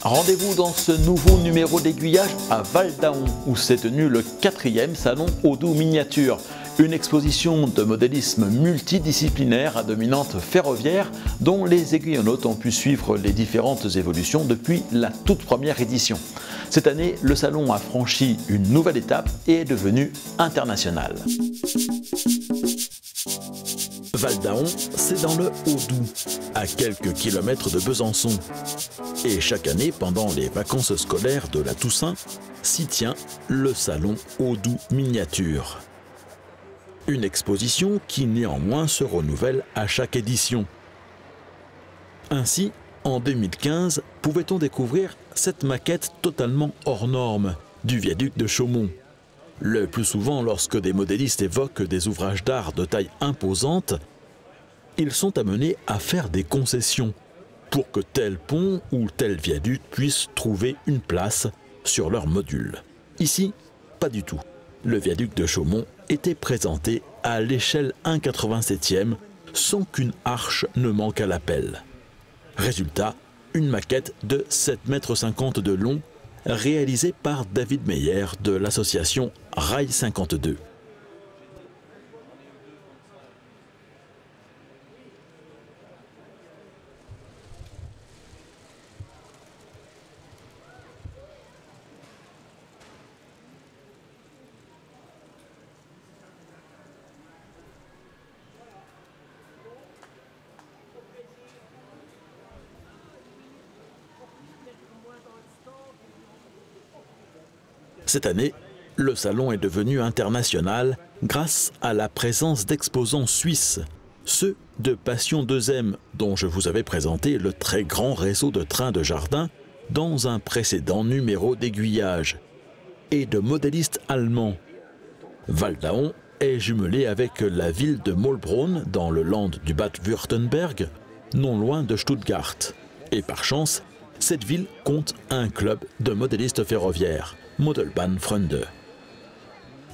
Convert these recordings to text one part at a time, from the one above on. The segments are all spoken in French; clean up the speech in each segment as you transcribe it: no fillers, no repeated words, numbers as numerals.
Rendez-vous dans ce nouveau numéro d'aiguillage à Val-d'Aon, où s'est tenu le 4e salon Odoo Miniature, une exposition de modélisme multidisciplinaire à dominante ferroviaire dont les aiguillonnautes ont pu suivre les différentes évolutions depuis la toute première édition. Cette année, le salon a franchi une nouvelle étape et est devenu international. Val-d'Aon, c'est dans le Haut-Doubs, à quelques kilomètres de Besançon. Et chaque année, pendant les vacances scolaires de la Toussaint, s'y tient le salon Odoo Miniature. Une exposition qui néanmoins se renouvelle à chaque édition. Ainsi, en 2015, pouvait-on découvrir cette maquette totalement hors norme du viaduc de Chaumont. Le plus souvent, lorsque des modélistes évoquent des ouvrages d'art de taille imposante, ils sont amenés à faire des concessions pour que tel pont ou tel viaduc puisse trouver une place sur leur module. Ici, pas du tout. Le viaduc de Chaumont était présenté à l'échelle 1/87e sans qu'une arche ne manque à l'appel. Résultat, une maquette de 7,50 m de long réalisée par David Meyer de l'association Rail 52. Cette année, le salon est devenu international grâce à la présence d'exposants suisses, ceux de Passion 2M, dont je vous avais présenté le très grand réseau de trains de jardin dans un précédent numéro d'aiguillage, et de modélistes allemands. Val-d'Aon est jumelé avec la ville de Maulbronn dans le land du Bade-Wurtemberg, non loin de Stuttgart. Et par chance, cette ville compte un club de modélistes ferroviaires, Modelbahnfreunde.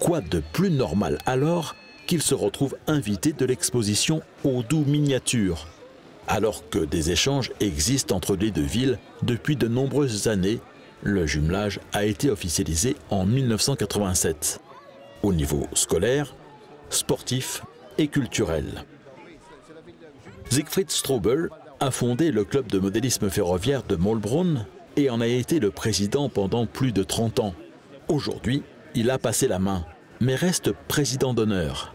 Quoi de plus normal alors qu'ils se retrouvent invités de l'exposition Odoo Miniature, alors que des échanges existent entre les deux villes depuis de nombreuses années. Le jumelage a été officialisé en 1987, au niveau scolaire, sportif et culturel. Siegfried Strobel a fondé le club de modélisme ferroviaire de Maulbronn et en a été le président pendant plus de 30 ans. Aujourd'hui, il a passé la main, mais reste président d'honneur.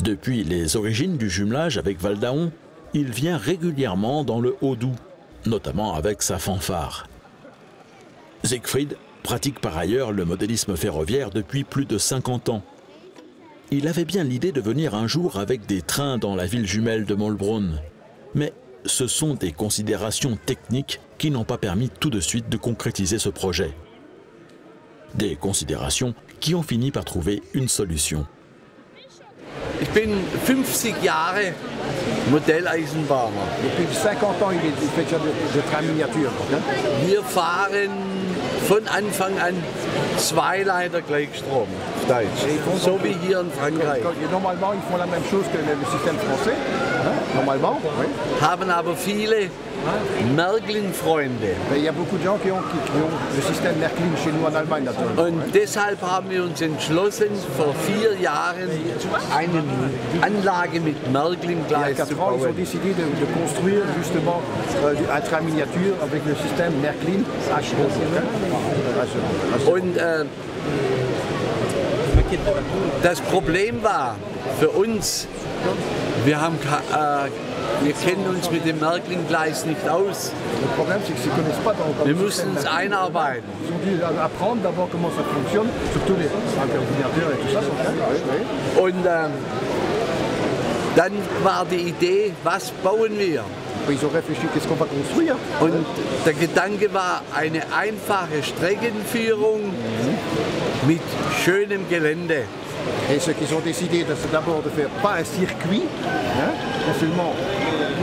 Depuis les origines du jumelage avec Val-d'Aon, il vient régulièrement dans le Haut-Doubs, notamment avec sa fanfare. Siegfried pratique par ailleurs le modélisme ferroviaire depuis plus de 50 ans. Il avait bien l'idée de venir un jour avec des trains dans la ville jumelle de Maulbronn, mais ce sont des considérations techniques qui n'ont pas permis tout de suite de concrétiser ce projet. Des considérations qui ont fini par trouver une solution. Ich bin 50 Jahre Modelleisenbahner. Depuis 50 ans, il fait de train miniature. Wir fahren von Anfang an Zweileiter-Gleichstrom, auf Deutsch. So wie hier in Frankreich. Normalement, ils font la même chose que le système français. Normalement, oui. Haben aber viele Märklin-Freunde. Il y a beaucoup de gens qui ont le système Märklin chez nous en Allemagne. Und deshalb haben wir uns entschlossen, vor 4 Jahren eine Anlage mit Märklin-Gleis zu Ils ont bauen. décidé de construire justement un train miniature avec le système Märklin H. Und das Problem war für uns, wir kennen uns mit dem Märklin-Gleis nicht aus. Wir mussten uns einarbeiten. Und dann war die Idee, was bauen wir? Und der Gedanke war eine einfache Streckenführung mit schönem Gelände. Et ce qu'ils ont décidé, c'est d'abord de faire pas un circuit, mais seulement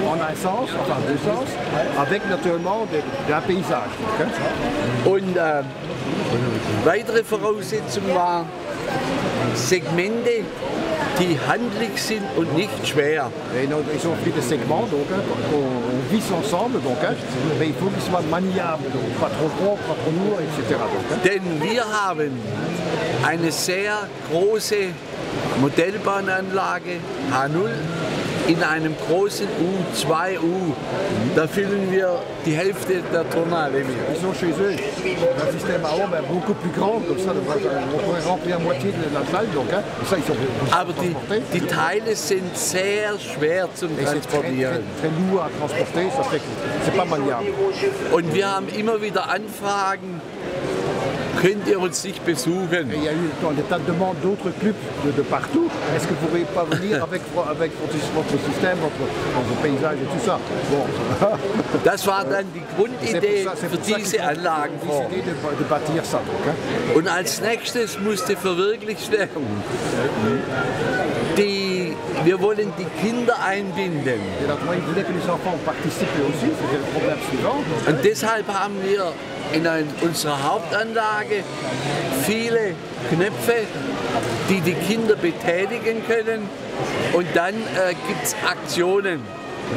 en un sens, enfin deux sens, avec naturellement un paysage. Und weitere Voraussetzung war Segmente, die handlich sind und nicht schwer. Et donc, ils ont pris des segments, donc on visse ensemble, donc, mais il faut qu'ils soient maniables, donc pas trop gros, pas trop lourd, etc. Donc, Denn wir haben eine sehr große Modellbahnanlage H0 in einem großen U2U. Da füllen wir die Hälfte der Turnhalle mit. ils sont chez eux un système à eau beaucoup plus grand, comme ça on pourrait remplir la moitié de la salle, donc, et ça ils sont Aber die Teile sind sehr schwer zum et c'est Transportieren. très lourd à transporter, ça fait que c'est pas maniable. Und wir haben immer wieder Anfragen, könnt ihr uns nicht besuchen? Et il y a eu des tas de demandes d'autres clubs de partout. Est-ce que vous ne pourriez pas venir avec votre système, votre paysage et tout ça? Bon. Das war dann die Grundidee C'est für pour ça diese qu'ils ont Anlagenform. décidé de bâtir ça. Donc, hein. Und als nächstes musste verwirklicht werden. Wir wollen die Kinder einbinden. Et donc, moi, ils voulaient que les enfants participent aussi, c'était le problème suivant. Und deshalb haben wir in unserer Hauptanlage viele Knöpfe, die die Kinder betätigen können. Und dann gibt es Aktionen.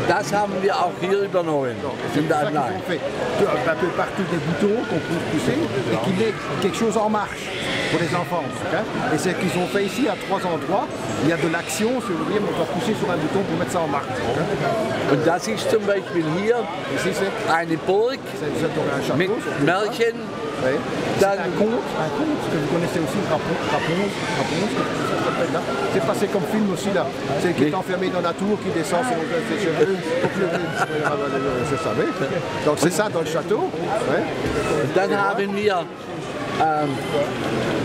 Das haben wir auch hier übernommen in der Anlage. Fait un peu partout des boutons qu'on peut pousser et qui met quelque chose en marche pour les enfants. Donc, hein. Et c'est ce qu'ils ont fait ici à 3 endroits. Il y a de l'action, si vous voulez, on doit pousser sur un bouton pour mettre ça en marche. Donc, hein. Und das ist zum Beispiel hier Ici, c'est eine Burg donc un château. mit Märchen. Ouais. C'est Dann- un conte que vous connaissez aussi, Raponce, c'est passé comme film aussi là. C'est qui est enfermé dans la tour, qui descend ses cheveux pour pleurer. C'est ça, oui. Donc c'est ça dans le château. Ouais. Und dann haben wir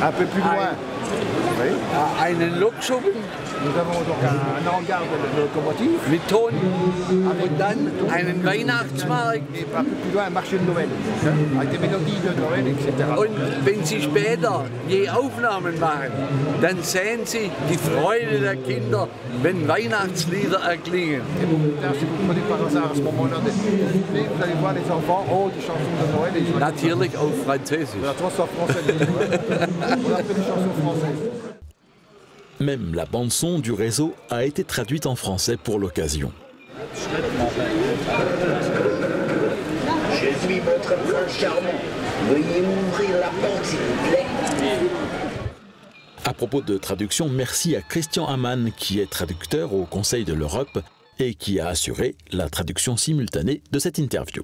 Un peu plus loin, oui. einen Lokschuppen Nous avons donc un hangar de locomotive. mit Ton und dann einen Weihnachtsmarkt. Et un peu plus loin, un marché de Noël, avec des mélodies de Noël, etc. Und wenn Sie später je Aufnahmen machen, dann sehen Sie die Freude der Kinder, wenn Weihnachtslieder erklingen. Et beaucoup plus tard, si vous prenez par hasard à ce moment-là des films, vous allez voir les enfants, oh, des chansons de Noël. Et ils Natürlich auf Französisch. la transforme française. On a fait des chansons françaises. Même la bande-son du réseau a été traduite en français pour l'occasion. Je suis votre prince charmant. Veuillez m'ouvrir la porte, s'il vous plaît. À propos de traduction, merci à Christian Amann qui est traducteur au Conseil de l'Europe et qui a assuré la traduction simultanée de cette interview.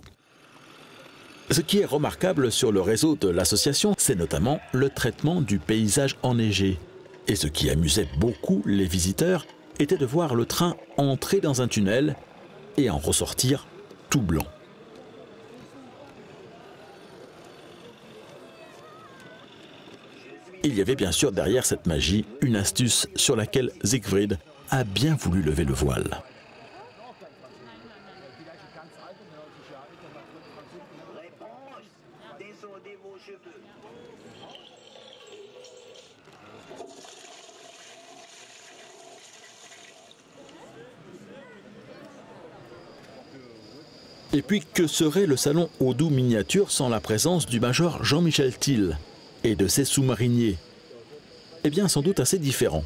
Ce qui est remarquable sur le réseau de l'association, c'est notamment le traitement du paysage enneigé. Et ce qui amusait beaucoup les visiteurs était de voir le train entrer dans un tunnel et en ressortir tout blanc. Il y avait bien sûr derrière cette magie une astuce sur laquelle Siegfried a bien voulu lever le voile. Descendez vos cheveux. Et puis, que serait le salon Audoux Miniature sans la présence du major Jean-Michel Thiel et de ses sous-mariniers? Eh bien, sans doute assez différent.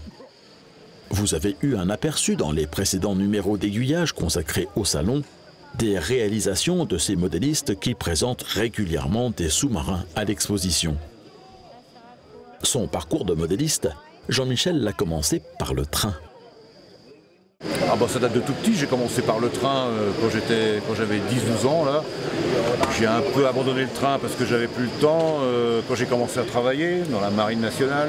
Vous avez eu un aperçu dans les précédents numéros d'aiguillage consacrés au salon des réalisations de ces modélistes qui présentent régulièrement des sous-marins à l'exposition. Son parcours de modéliste, Jean-Michel l'a commencé par le train. Ah bah ça date de tout petit, j'ai commencé par le train quand j'avais 10-12 ans là. J'ai un peu abandonné le train parce que j'avais plus le temps quand j'ai commencé à travailler dans la marine nationale.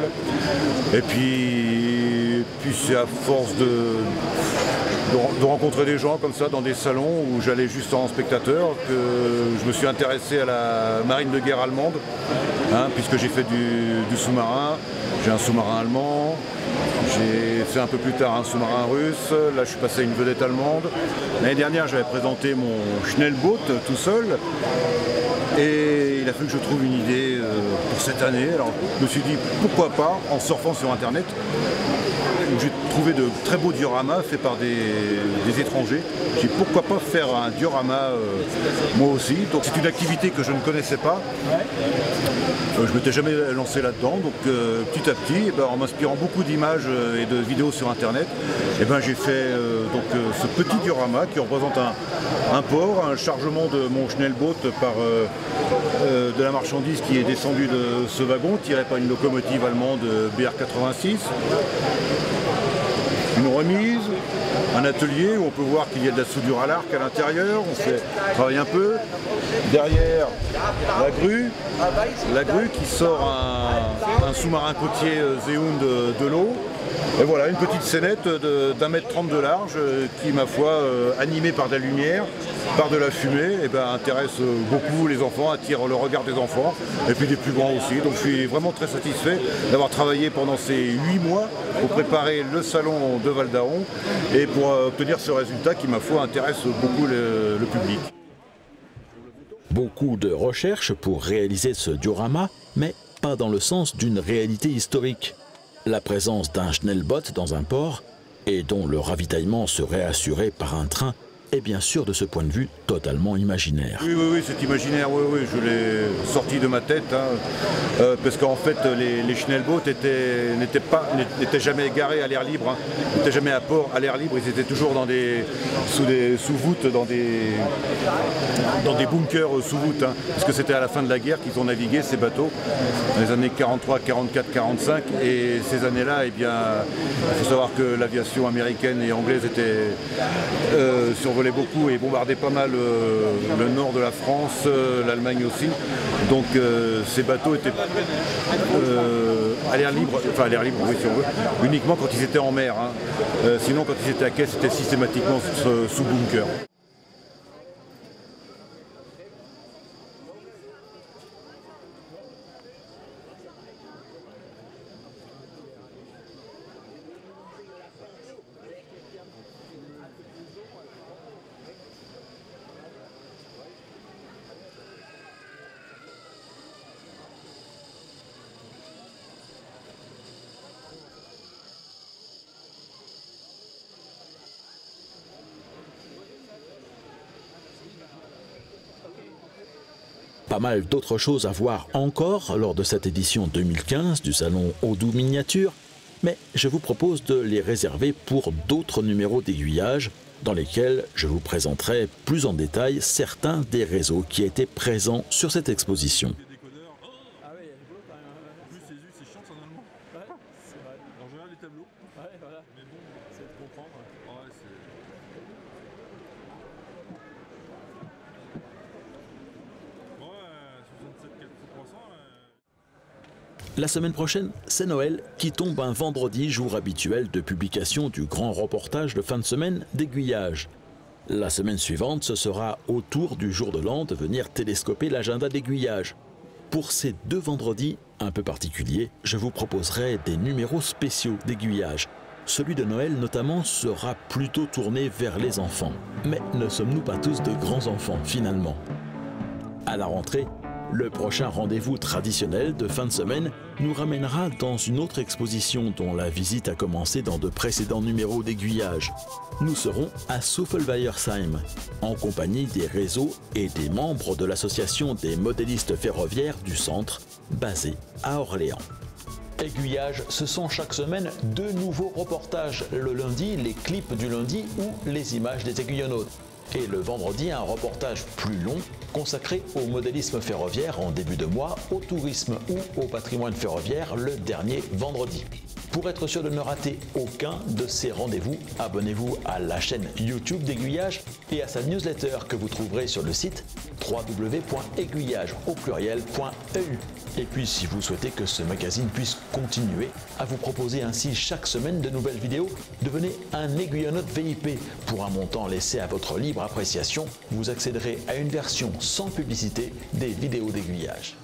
Et puis c'est à force de rencontrer des gens comme ça dans des salons où j'allais juste en spectateur que je me suis intéressé à la marine de guerre allemande, hein, puisque j'ai fait du sous-marin, j'ai un sous-marin allemand. J'ai fait un peu plus tard un sous-marin russe, là je suis passé à une vedette allemande. L'année dernière j'avais présenté mon Schnellboot tout seul et il a fallu que je trouve une idée pour cette année. Alors je me suis dit pourquoi pas en surfant sur internet où j'ai trouvé de très beaux dioramas faits par des étrangers. J'ai dit pourquoi pas faire un diorama moi aussi. Donc c'est une activité que je ne connaissais pas. Je ne m'étais jamais lancé là-dedans, donc petit à petit, en m'inspirant beaucoup d'images et de vidéos sur internet, j'ai fait ce petit diorama qui représente un port, un chargement de mon Schnellboot par de la marchandise qui est descendue de ce wagon tiré par une locomotive allemande BR86. Une remise, un atelier où on peut voir qu'il y a de la soudure à l'arc à l'intérieur, on travaille un peu. Derrière, la grue qui sort un sous-marin côtier Zehund de l'eau. Et voilà, une petite scénette d'1,30 m de large qui, ma foi, animée par de la lumière, par de la fumée, intéresse beaucoup les enfants, attire le regard des enfants et puis des plus grands aussi. Donc je suis vraiment très satisfait d'avoir travaillé pendant ces 8 mois pour préparer le salon de Val d'Aon et pour obtenir ce résultat qui, ma foi, intéresse beaucoup le public. Beaucoup de recherches pour réaliser ce diorama, mais pas dans le sens d'une réalité historique. La présence d'un Schnellboot dans un port et dont le ravitaillement serait assuré par un train est bien sûr de ce point de vue totalement imaginaire. Oui, c'est imaginaire, oui, je l'ai sorti de ma tête, parce qu'en fait les Schnellboot n'étaient jamais garés à l'air libre, n'étaient jamais à port à l'air libre, ils étaient toujours sous voûte, dans des bunkers sous voûte, parce que c'était à la fin de la guerre qu'ils ont navigué ces bateaux, dans les années 43, 44, 45, et ces années-là, il faut savoir que l'aviation américaine et anglaise était survolait beaucoup et bombardait pas mal le nord de la France, l'Allemagne aussi. Donc ces bateaux étaient à l'air libre, oui si on veut, uniquement quand ils étaient en mer. Sinon quand ils étaient à quai, c'était systématiquement sous bunker. Pas mal d'autres choses à voir encore lors de cette édition 2015 du salon Oudou Miniature, mais je vous propose de les réserver pour d'autres numéros d'aiguillage dans lesquels je vous présenterai plus en détail certains des réseaux qui étaient présents sur cette exposition. La semaine prochaine, c'est Noël qui tombe un vendredi, jour habituel de publication du grand reportage de fin de semaine d'aiguillage. La semaine suivante, ce sera au tour du jour de l'an de venir télescoper l'agenda d'aiguillage. Pour ces 2 vendredis un peu particuliers, je vous proposerai des numéros spéciaux d'aiguillage. Celui de Noël notamment sera plutôt tourné vers les enfants. Mais ne sommes-nous pas tous de grands enfants finalement? À la rentrée, le prochain rendez-vous traditionnel de fin de semaine nous ramènera dans une autre exposition dont la visite a commencé dans de précédents numéros d'aiguillage. Nous serons à Suffelweiersheim, en compagnie des réseaux et des membres de l'association des modélistes ferroviaires du centre, basée à Orléans. Aiguillage, ce sont chaque semaine 2 nouveaux reportages. Le lundi, les clips du lundi ou les images des aiguillonautes. Et le vendredi, un reportage plus long consacré au modélisme ferroviaire en début de mois, au tourisme ou au patrimoine ferroviaire le dernier vendredi. Pour être sûr de ne rater aucun de ces rendez-vous, abonnez-vous à la chaîne YouTube d'Aiguillage et à sa newsletter que vous trouverez sur le site www.aiguillage.eu. Et puis si vous souhaitez que ce magazine puisse continuer à vous proposer ainsi chaque semaine de nouvelles vidéos, devenez un aiguillonote VIP. Pour un montant laissé à votre libre appréciation, vous accéderez à une version sans publicité des vidéos d'aiguillage.